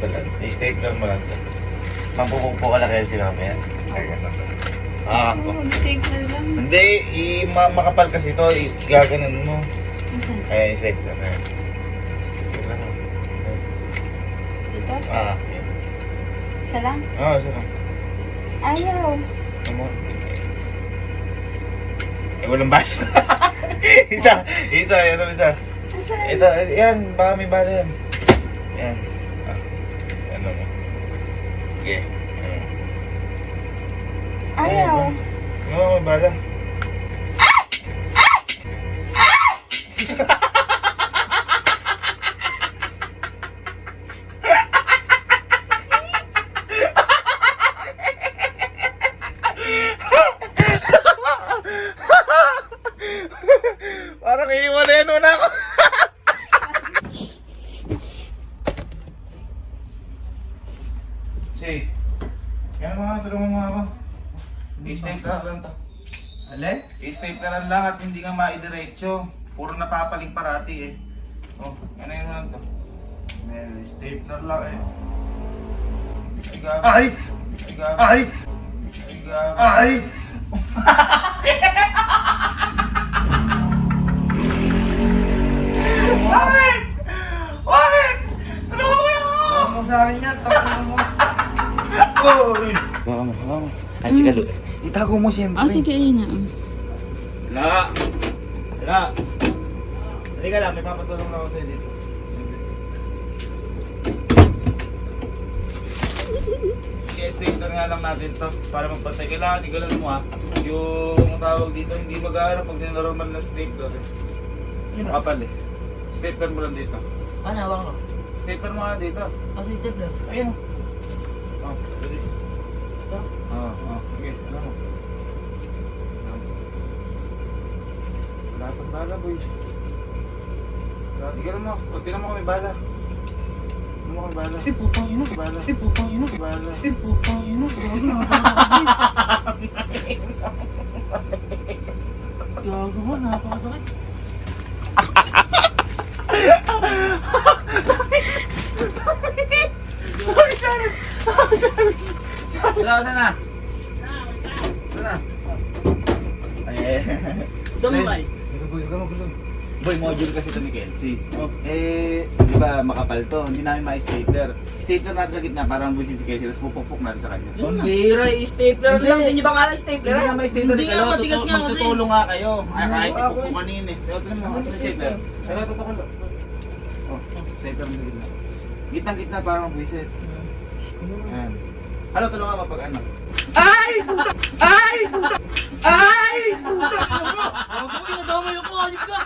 makapalan. I-stapler mo lang ito. Mampupugpo ka na kaya sila mamaya. Oo, stapler lang. Hindi, makapal kasi ito. Gaganon mo. Asan? Kaya i-stapler na yan. Stapler mo. Dito? Yan. Isa lang? Oo, isa lang. Ayaw. Ano mo? Walang bala. isa, yan ang isa. Asan? Ito, yan, baka may bala yan. Yan. Ano mo? Sige. Ayaw. Oo, may bala. Parang iiwalayan mo na ako. Say, yan mga tulungan mo ako. I-stapler lang to. Alin? I-stapleran lang at hindi nga maidiretso. Puro napapaling parati eh. Oh, ano yun lang to? May stapler lang eh. Ay, gago. Ay! Ay, gago. Ay! Ay, gago. Ay! Bakit? Bakit? Ano mo na ako? Ano mo sa akin yan? Tapos mo. Uy! Baka mo. Ay, si Kalo. Itago mo siyempre. Sige, yun na. Wala. Wala. Halika lang, may papatulong na ako sa'yo dito. I-stapler nga lang natin to para magpantay. Kailangan igalan mo ha. Yung tawag dito, hindi mag-aarap pag normal na stapler eh. Kapal eh. Stapler mo lang dito. Ano, hawak ko? Stapler mo nga dito. Kasi stapler. Ayun. Oh, dali. Okay, ano mo? Wala pang bala, boy. Igalan mo. Kunti na mo kami bala. Ano mo kami bala? Putang ino. Bala. Putang ino. Bala. Putang ino. Gago mo, napakasakit. Saan na? Sana. Ay, Saan mo ba? Boy, module kasi ito ni Kelsey. Di ba makapal to? Hindi namin ma-stapler. Stapler natin sa gitna para buisin si Kelsey, tapos pupukpuk natin sa kanya. Pambira, stapler lang. Hindi nyo ba kaya stapler? Hindi nga may stapler. Hindi nga matigas nga kasi. Magtutulong nga kayo. Ay, kahit ipupukpukanin eh. Pero tignan mo, kasi may stapler. Pero ito ko lang. Oh, stapler mo sa gitna. Gitna-gitna para mabuisit. Ayan. Halo, tulungan mo pag ano. Ay! Puta! Ay! Puta! Ay! Puta! Gago ko, inadamay ako. Ayip ka!